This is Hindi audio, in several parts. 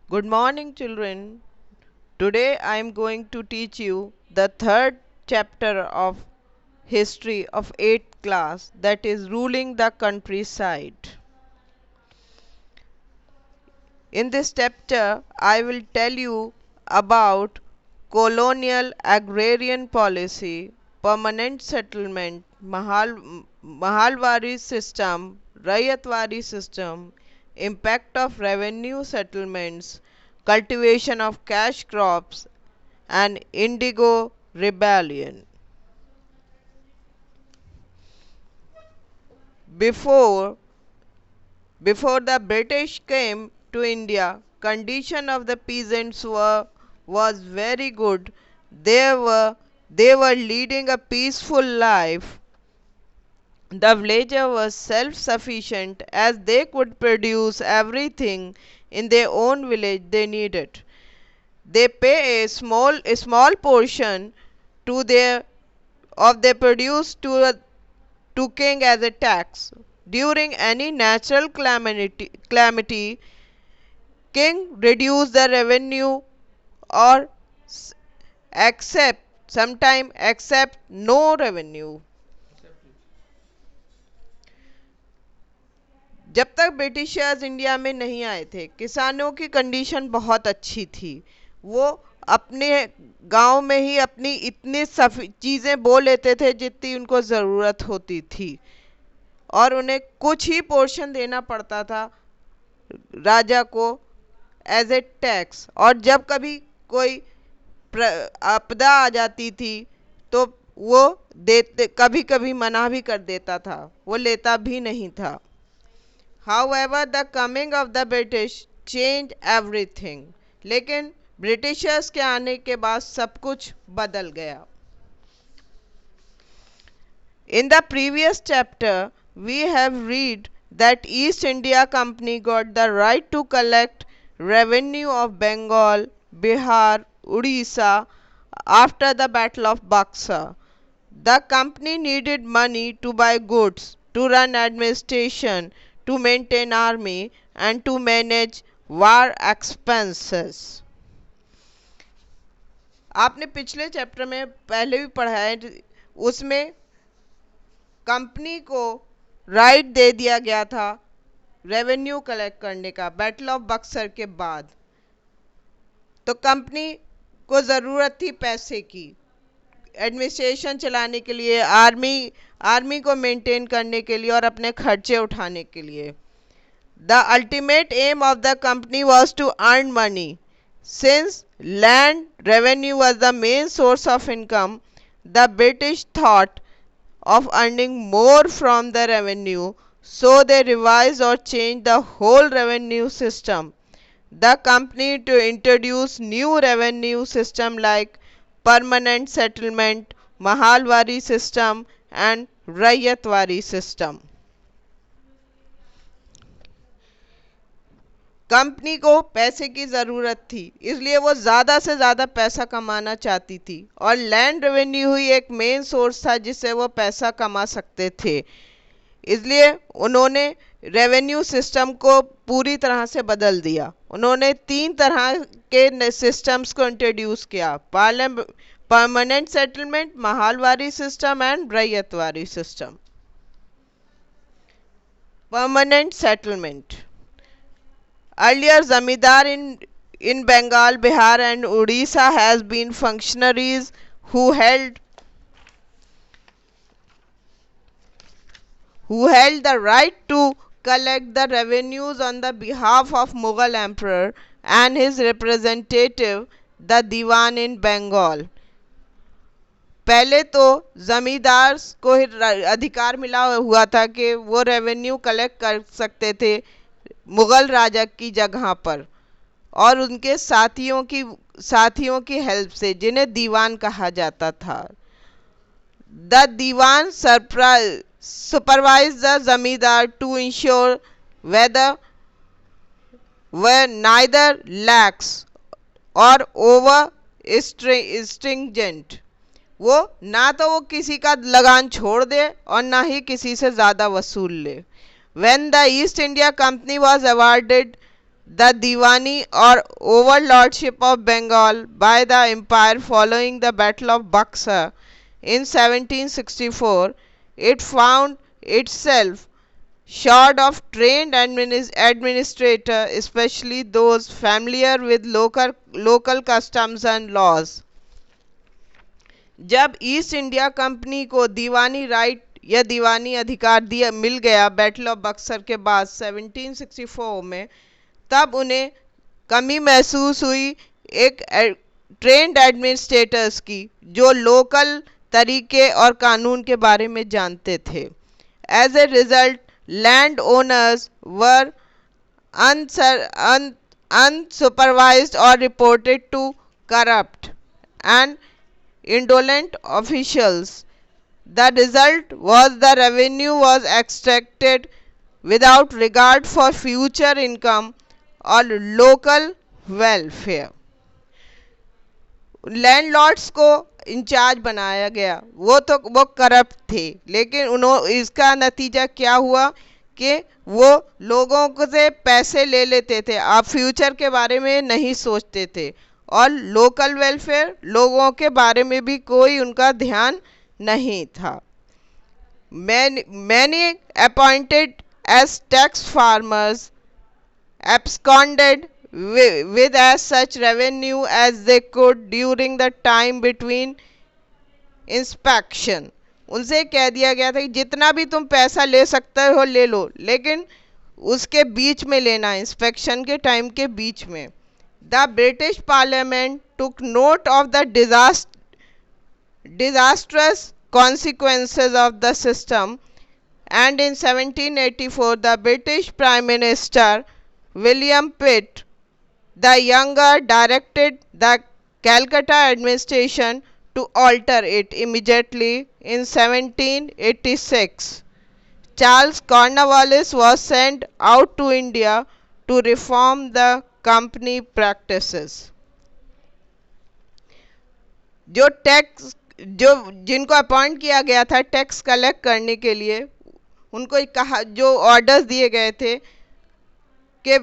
Good morning, children. Today I am going to teach you the third chapter of history of 8th class, that is ruling the countryside. In this chapter, I will tell you about colonial agrarian policy, permanent settlement, Mahalwari system, Rayatwari system, impact of revenue settlements, cultivation of cash crops, and Indigo rebellion. Before Before the British came to India, condition of the peasants was very good. They were they were leading a peaceful life. The villager was self-sufficient as they could produce everything in their own village they needed. They pay a small portion to their of their produce to king as a tax. During any natural calamity, king reduce the revenue or accept no revenue. जब तक ब्रिटिशर्स इंडिया में नहीं आए थे, किसानों की कंडीशन बहुत अच्छी थी. वो अपने गांव में ही अपनी इतनी चीज़ें बो लेते थे जितनी उनको ज़रूरत होती थी, और उन्हें कुछ ही पोर्शन देना पड़ता था राजा को एज ए टैक्स. और जब कभी कोई आपदा आ जाती थी तो वो देते, कभी कभी मना भी कर देता था, वो लेता भी नहीं था. However, the coming of the British changed everything. लेकिन ब्रिटिशर्स के आने के बाद सब कुछ बदल गया. In the previous chapter, we have read that East India Company got the right to collect revenue of Bengal, Bihar, Odisha after the Battle of Buxar. The company needed money to buy goods, to run administration, to maintain army, and to manage war expenses. आपने पिछले चैप्टर में पहले भी पढ़ा है, उसमें कंपनी को राइट दे दिया गया था रेवेन्यू कलेक्ट करने का बैटल ऑफ बक्सर के बाद. तो कंपनी को ज़रूरत थी पैसे की, एडमिनिस्ट्रेशन चलाने के लिए, आर्मी को मेंटेन करने के लिए और अपने खर्चे उठाने के लिए. The ultimate aim of the company was to earn money. Since land revenue was the main source of income, the British thought of earning more from the revenue, so they revised or changed the whole revenue system. The company to introduce new revenue system like permanent settlement, Mahalwari system and Rayatwari system. Company को पैसे की ज़रूरत थी, इसलिए वो ज़्यादा से ज़्यादा पैसा कमाना चाहती थी, और लैंड रेवेन्यू ही एक मेन सोर्स था जिससे वो पैसा कमा सकते थे. इसलिए उन्होंने रेवेन्यू सिस्टम को पूरी तरह से बदल दिया. उन्होंने 3 तरह के सिस्टम्स को इंट्रोड्यूस किया: permanent settlement, Mahalwari system and Ryotwari system. Permanent settlement. Earlier, zamindar in Bengal, Bihar and Odisha has been functionaries who held the right to collect the revenues on the behalf of Mughal emperor and his representative, the Diwan in Bengal. पहले तो जमींदार को अधिकार मिला हुआ था कि वो रेवेन्यू कलेक्ट कर सकते थे मुग़ल राजा की जगह पर, और उनके साथियों की हेल्प से, जिन्हें दीवान कहा जाता था. The diwan supervise the zamindar to ensure whether were neither lax or over stringent. वो ना तो वो किसी का लगान छोड़ दे और ना ही किसी से ज़्यादा वसूल ले. When the East India Company was awarded the Diwani or overlordship of Bengal by the empire following the Battle of Buxar in 1764, it found itself short of trained administrators, especially those familiar with local customs and laws. जब ईस्ट इंडिया कंपनी को दीवानी राइट या दीवानी अधिकार दिया मिल गया बैटल ऑफ बक्सर के बाद 1764 में, तब उन्हें कमी महसूस हुई एक ट्रेंड एडमिनिस्ट्रेटर्स की जो लोकल तरीके और कानून के बारे में जानते थे. As a result land owners were unsupervised or reported to corrupt and indolent officials. The result was the revenue was extracted without regard for future income और लोकल वेलफेयर. लैंडलॉर्ड्स को इंचार्ज बनाया गया, वो करप्ट थे, लेकिन इसका नतीजा क्या हुआ कि वो लोगों को से पैसे ले लेते थे, आप फ्यूचर के बारे में नहीं सोचते थे, और लोकल वेलफेयर लोगों के बारे में भी कोई उनका ध्यान नहीं था. Many appointed as tax farmers absconded with as such revenue as they could during the time between inspection. उनसे कह दिया गया था कि जितना भी तुम पैसा ले सकते हो ले लो, लेकिन उसके बीच में लेना, इंस्पेक्शन के टाइम के बीच में. The British parliament took note of the disastrous consequences of the system, and in 1784 the British Prime Minister William Pitt the Younger directed the Calcutta administration to alter it immediately. In 1786, Charles Cornwallis was sent out to India to reform the company practices. जिनको अपॉइंट किया गया था टैक्स कलेक्ट करने के लिए, उनको कहा, जो ऑर्डर्स दिए गए थे कि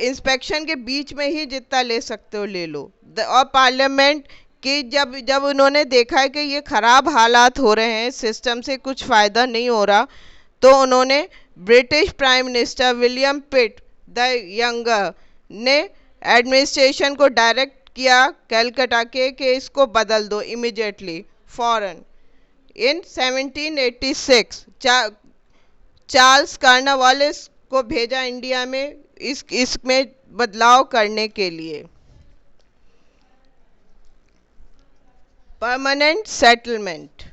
इंस्पेक्शन के बीच में ही जितना ले सकते हो ले लो. और पार्लियामेंट की जब उन्होंने देखा है कि ये ख़राब हालात हो रहे हैं, सिस्टम से कुछ फ़ायदा नहीं हो रहा, तो उन्होंने British prime minister William Pitt the younger ने एडमिनिस्ट्रेशन को डायरेक्ट किया कलकत्ता के कि इसको बदल दो इमीडिएटली, फॉरन. इन 1786 चार्ल्स कॉर्नवालिस को भेजा इंडिया में इसमें बदलाव करने के लिए. Permanent settlement.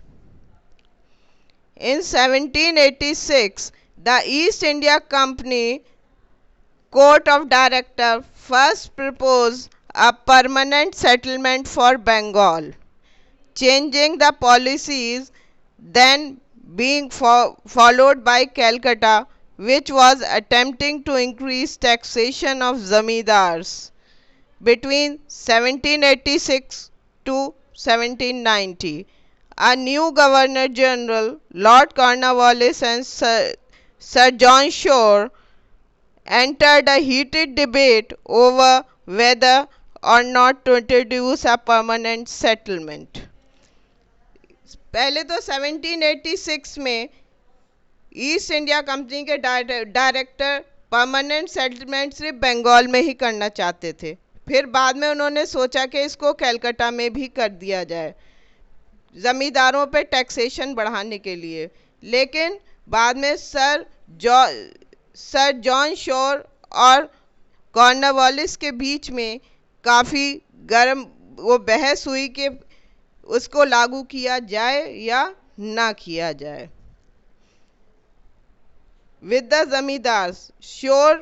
In 1786, the East India Company Court of Directors first proposed a permanent settlement for Bengal, changing the policies then being followed by Calcutta, which was attempting to increase taxation of zamindars. Between 1786 to 1790, a new Governor General, Lord Cornwallis and Sir John Shore, entered a heated debate over whether or not to introduce a permanent settlement. पहले तो 1786 में ईस्ट इंडिया कंपनी के डायरेक्टर परमानेंट सेटलमेंट सिर्फ बंगाल में ही करना चाहते थे. फिर बाद में उन्होंने सोचा कि इसको कलकत्ता में भी कर दिया जाए ज़मींदारों पे टैक्सेशन बढ़ाने के लिए. लेकिन बाद में सर जॉन शोर और कॉर्नवालिस के बीच में काफ़ी गर्म वो बहस हुई कि उसको लागू किया जाए या ना किया जाए. With the zamindars, Shore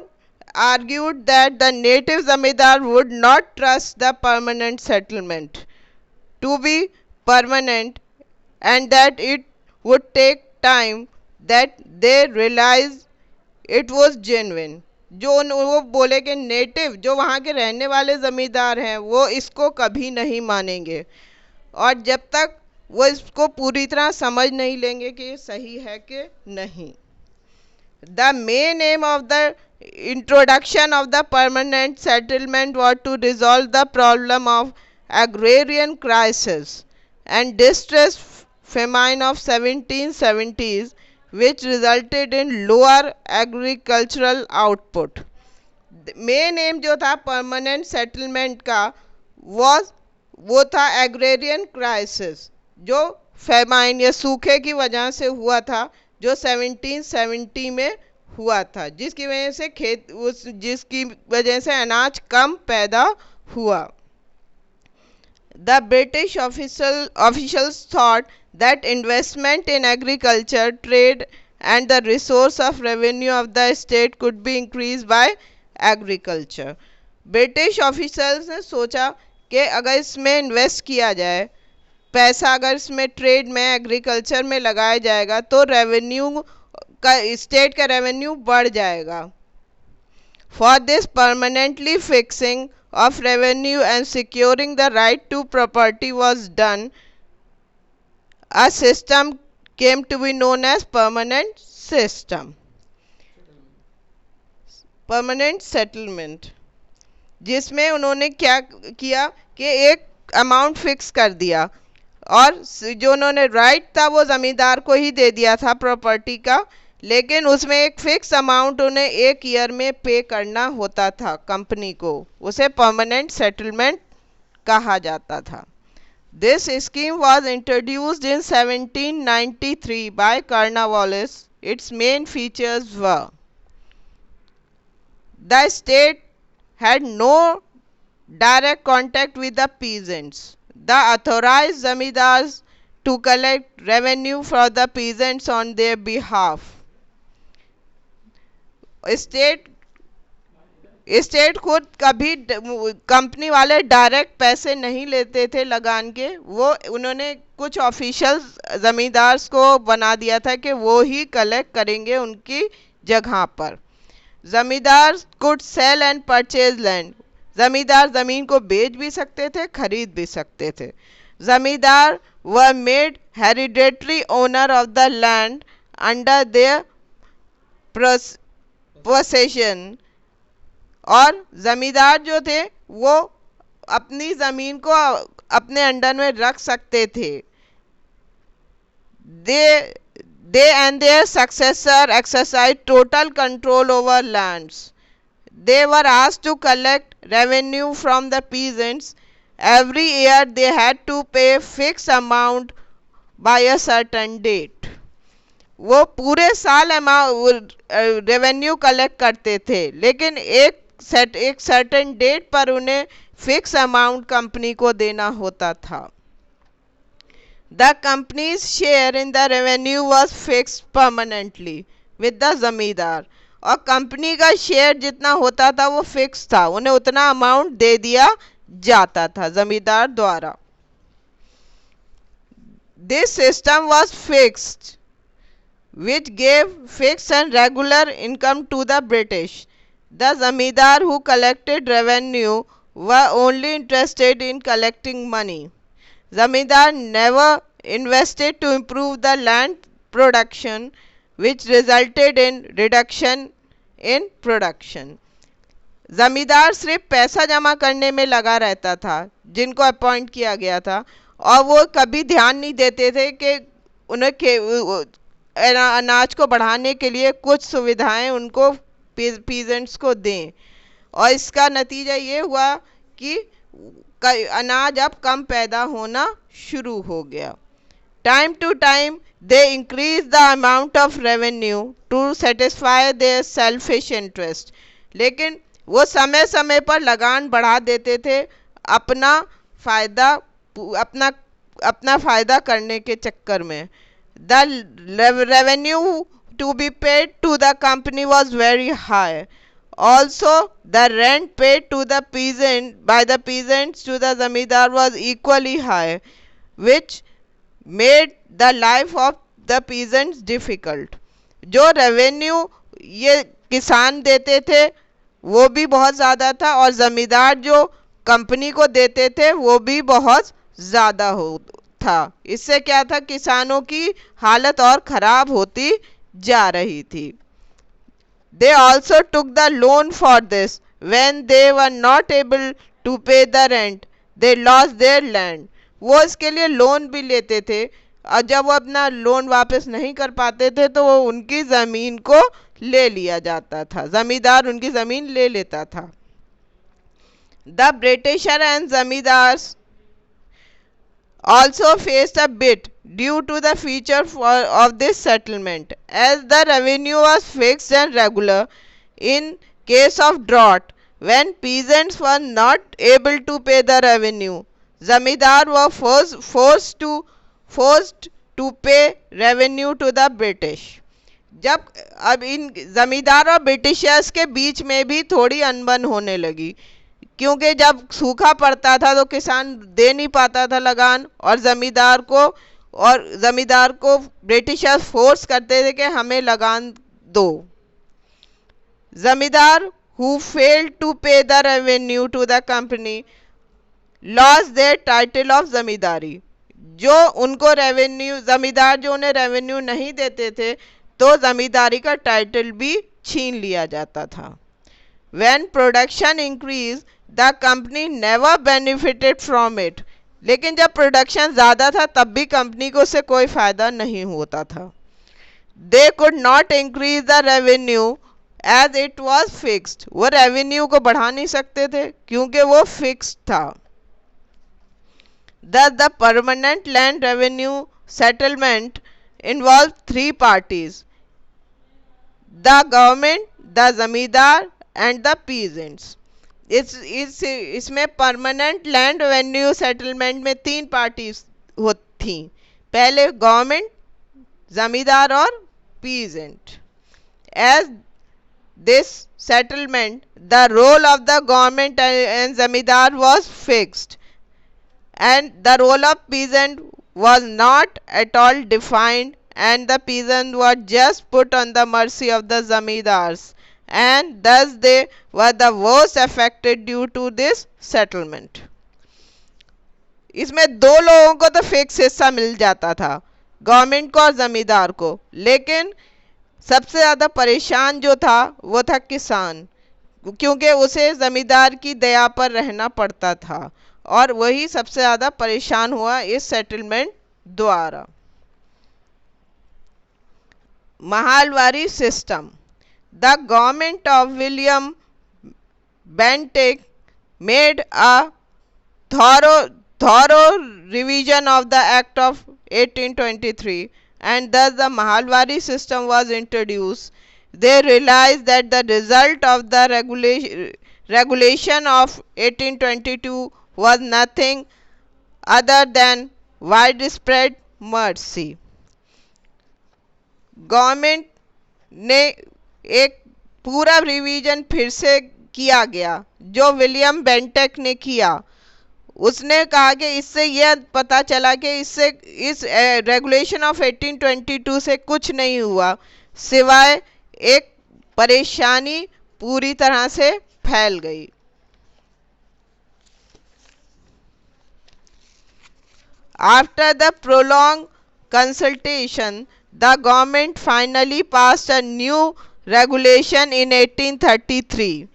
argued that the native zamindar would not trust the permanent settlement to be permanent and that it would take time that they realized it was genuine. जो वो बोले कि नेटिव जो वहाँ के रहने वाले ज़मींदार हैं वो इसको कभी नहीं मानेंगे और जब तक वो इसको पूरी तरह समझ नहीं लेंगे कि ये सही है कि नहीं. The main aim of the introduction of the permanent settlement was to resolve the problem of agrarian crisis and distress famine of 1770s, which resulted in lower agricultural output. Main M जो था परमानेंट सेटलमेंट का वो था एग्रेरियन क्राइसिस, जो फेमाइन या सूखे की वजह से हुआ था, जो 1770 में हुआ था, जिसकी वजह से जिसकी वजह से अनाज कम पैदा हुआ. The British officials thought that investment in agriculture, trade, and the resource of revenue of the state could be increased by agriculture. British officers ने सोचा कि अगर इसमें इन्वेस्ट किया जाए, पैसा अगर इसमें ट्रेड में, एग्रीकल्चर में लगाया जाएगा, तो रेवेन्यू का, स्टेट का रेवेन्यू बढ़ जाएगा. For this permanently fixing of revenue and securing the right to property was done, a system came to be known as permanent settlement, जिसमें उन्होंने क्या किया कि एक अमाउंट फिक्स कर दिया और जो उन्होंने राइट था वो ज़मींदार को ही दे दिया था प्रॉपर्टी का, लेकिन उसमें एक फिक्स अमाउंट उन्हें एक ईयर में पे करना होता था कंपनी को. उसे परमानेंट सेटलमेंट कहा जाता था. This scheme was introduced in 1793 by Cornwallis. Its main features were the state had no direct contact with the peasants. The authorized zamindars to collect revenue for the peasants on their behalf. State खुद कभी कंपनी वाले डायरेक्ट पैसे नहीं लेते थे लगान के. वो उन्होंने कुछ ऑफिशियल्स ज़मींदार्स को बना दिया था कि वो ही कलेक्ट करेंगे उनकी जगह पर. Zamindar could sell and purchase land. ज़मींदार ज़मीन को बेच भी सकते थे, खरीद भी सकते थे. ज़मींदार were made hereditary owner of the land under their possession. और ज़मींदार जो थे वो अपनी ज़मीन को अपने अंडर में रख सकते थे. They and their successor exercised total control over lands. They were asked to collect revenue from the peasants. Every year they had to pay a fixed amount by a certain date. वो पूरे साल रेवेन्यू कलेक्ट करते थे, लेकिन एक सर्टेन डेट पर उन्हें फिक्स अमाउंट कंपनी को देना होता था. The company's share in the revenue was fixed permanently with the जमींदार. और कंपनी का शेयर जितना होता था वो फिक्स था, उन्हें उतना अमाउंट दे दिया जाता था जमींदार द्वारा. This system was fixed, which gave fixed and regular income to the British. The zamindar who collected revenue were only interested in collecting money. Zamindar never invested to improve the land production, which resulted in reduction in production. जमींदार सिर्फ पैसा जमा करने में लगा रहता था जिनको अपॉइंट किया गया था, और वो कभी ध्यान नहीं देते थे कि उन्हें अनाज को बढ़ाने के लिए कुछ सुविधाएं उनको पीजेंट्स को दें. और इसका नतीजा ये हुआ कि अनाज अब कम पैदा होना शुरू हो गया. Time to time they increase the amount of revenue to satisfy their selfish interest. लेकिन वो समय समय पर लगान बढ़ा देते थे अपना फ़ायदा करने के चक्कर में. The revenue to be paid to the company was very high. Also, the rent paid to the by the peasants to the zamindar was equally high, which made the life of the peasants difficult. जो रेवेन्यू ये किसान देते थे वो भी बहुत ज़्यादा था, और ज़मींदार जो कंपनी को देते थे वो भी बहुत ज़्यादा था. इससे क्या था, किसानों की हालत और ख़राब होती जा रही थी. They also took the loan for this. When they were not able to pay the rent, they lost their land. वो इसके लिए लोन भी लेते थे और जब वो अपना लोन वापस नहीं कर पाते थे तो वो उनकी ज़मीन को ले लिया जाता था, ज़मींदार उनकी ज़मीन ले लेता था. The Britisher and zamindars also faced a bit due to the feature of this settlement, as the revenue was fixed and regular. In case of drought, when peasants were not able to pay the revenue, zamindar were forced to pay revenue to the British. जब अब इन जमींदार और ब्रिटिशर्स के बीच में भी थोड़ी अनबन होने लगी, क्योंकि जब सूखा पड़ता था तो किसान दे नहीं पाता था लगान, और ज़मींदार को ब्रिटिशर्स फोर्स करते थे कि हमें लगान दो. ज़मींदार who failed to pay the revenue to the company lost their title of ज़मींदारी. जो उनको रेवेन्यू ज़मींदार जो उन्हें रेवेन्यू नहीं देते थे तो ज़मींदारी का टाइटल भी छीन लिया जाता था. When production increased, the company never benefited from it. लेकिन जब प्रोडक्शन ज़्यादा था तब भी कंपनी को उससे कोई फ़ायदा नहीं होता था. They could not increase the revenue as it was fixed. वो रेवेन्यू को बढ़ा नहीं सकते थे क्योंकि वो फिक्स्ड था. Thus, the permanent land revenue settlement involved three parties: the government, the zamindar and the peasants. इसमें परमानेंट लैंड रेवेन्यू सेटलमेंट में तीन पार्टीज थी. पहले गवर्नमेंट, जमींदार और peasant. As this settlement the role of the government and zamindar was fixed and the role of peasant was not at all defined, and the peasants were just put on the mercy of the zamindars, and thus they were the worst affected due to this settlement. इसमें दो लोगों को तो फिक्स हिस्सा मिल जाता था, गवर्नमेंट को और जमींदार को, लेकिन सबसे ज़्यादा परेशान जो था वो था किसान, क्योंकि उसे जमींदार की दया पर रहना पड़ता था और वही सबसे ज़्यादा परेशान हुआ इस सेटलमेंट द्वारा. Mahalwari system. The government of William Bentinck made a thorough revision of the Act of 1823, and thus the Mahalwari system was introduced. They realized that the result of the regulation of 1822 was nothing other than widespread mercy. Government ने एक पूरा रिवीजन फिर से किया गया जो विलियम बेंटेक ने किया. उसने कहा कि इससे यह पता चला कि इस रेगुलेशन ऑफ 1822 से कुछ नहीं हुआ सिवाय एक परेशानी पूरी तरह से फैल गई. After the prolonged consultation, the government finally passed a new regulation in 1833.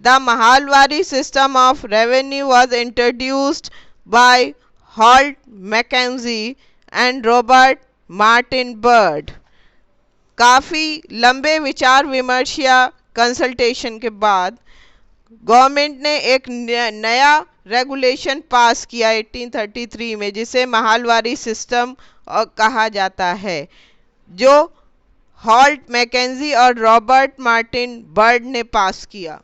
The Mahalwari system of revenue was introduced by Holt Mackenzie and Robert Martin Byrd. काफ़ी लंबे विचार विमर्श या कंसल्टेशन के बाद गवर्नमेंट ने एक नया रेगुलेशन पास किया 1833 में, जिसे महालवारी सिस्टम कहा जाता है, जो हॉल्ट मैकेंजी और रॉबर्ट मार्टिन बर्ड ने पास किया.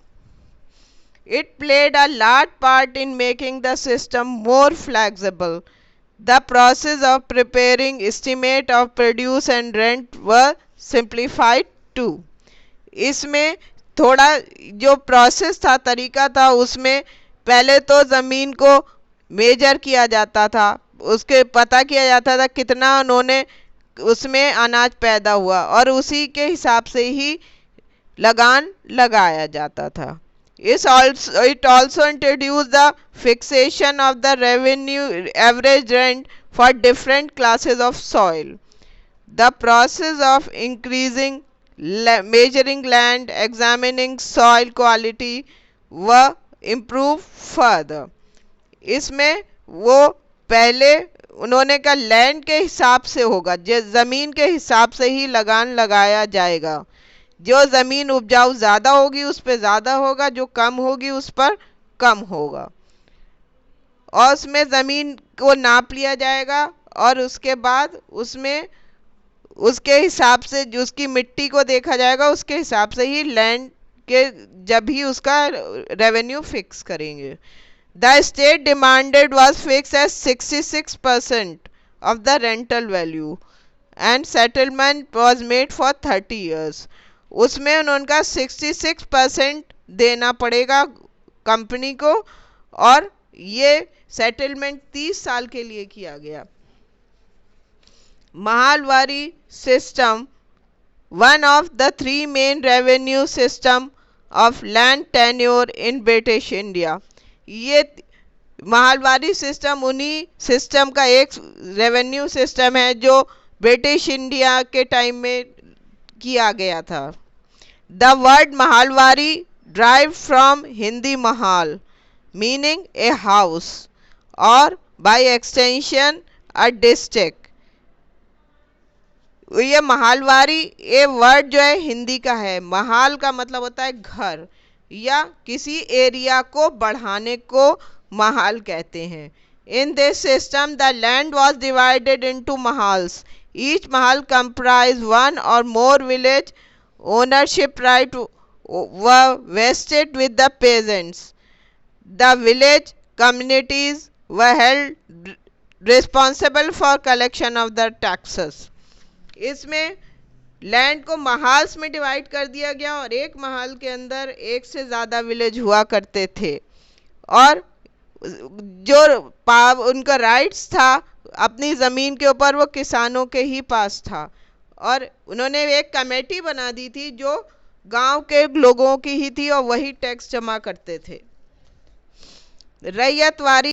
It played a large part in making the system more flexible. The process of preparing estimate of produce and rent were simplified too. इसमें थोड़ा जो प्रोसेस था, तरीका था, उसमें पहले तो ज़मीन को मेजर किया जाता था, उसके पता किया जाता था कितना उन्होंने उसमें अनाज पैदा हुआ और उसी के हिसाब से ही लगान लगाया जाता था. It also introduced the fixation of the revenue average rent for different classes of soil. The process of increasing measuring land, examining soil quality व improve further। इसमें वो पहले उन्होंने कहा लैंड के हिसाब से होगा, जमीन के हिसाब से ही लगान लगाया जाएगा। जो जमीन उपजाऊ ज्यादा होगी उस पर ज्यादा होगा, जो कम होगी उस पर कम होगा। और उसमें जमीन को नाप लिया जाएगा और उसके बाद उसमें उसके हिसाब से जो उसकी मिट्टी को देखा जाएगा, उसके हिसाब से ही लैंड के जब ही उसका रेवेन्यू फिक्स करेंगे। The state demanded was fix as 66% of the rental value and settlement was made for 30 years। उसमें उनका 66% देना पड़ेगा कंपनी को और ये सेटलमेंट 30 साल के लिए किया गया। Mahalwari system, one of the three main revenue system of land tenure in British India। ये महालवारी सिस्टम उन्हीं सिस्टम का एक रेवेन्यू सिस्टम है जो ब्रिटिश इंडिया के टाइम में किया गया था। The word mahalwari drive from Hindi Mahal meaning a house और बाय एक्सटेंशन अ डिस्ट्रिक्ट। ये महालवारी ये वर्ड जो है हिंदी का है। महाल का मतलब होता है घर या किसी एरिया को बढ़ाने को महाल कहते हैं। In this system the land was divided into mahals. Each mahal comprise one or more village. Ownership right were vested with the peasants. The village communities were held responsible for collection of the taxes। इसमें लैंड को महाल्स में डिवाइड कर दिया गया और एक महाल के अंदर एक से ज़्यादा विलेज हुआ करते थे और जो उनका राइट्स था अपनी ज़मीन के ऊपर वो किसानों के ही पास था और उन्होंने एक कमेटी बना दी थी जो गांव के लोगों की ही थी और वही टैक्स जमा करते थे। रैयतवारी